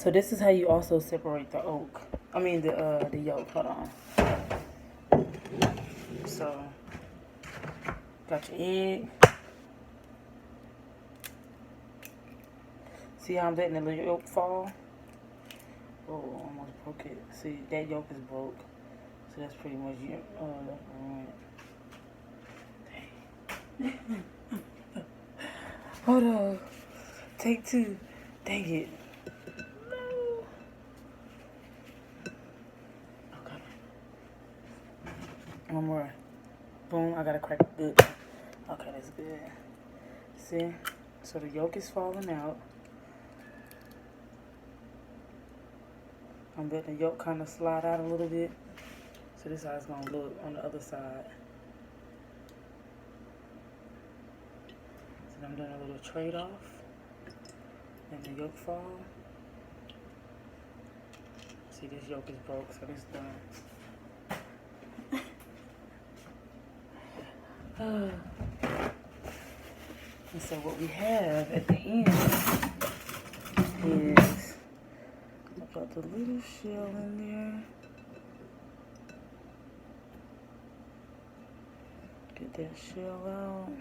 So this is how you also separate the yolk. The yolk. Hold on. So got your egg. See how I'm letting the little yolk fall? Oh, almost broke it. See, that yolk is broke. So that's pretty much you. Dang. Hold on. Take two. Dang it. No. Okay. One more. Boom. I gotta crack it good. Okay, that's good. See? So the yolk is falling out. I'm letting the yolk kind of slide out a little bit. So this is how it's going to look on the other side. So I'm doing a little trade-off. And the yolk fall. See, this yolk is broke, so this done. And so what we have at the end is, I got the little shell in there. Get that shell out.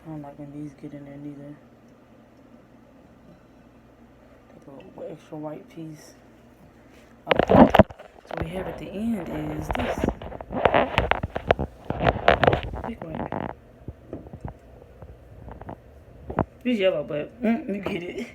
I don't like when these get in there neither. Take a little extra white piece. Okay. So what we have at the end is this. Big one. It's yellow, but you get it.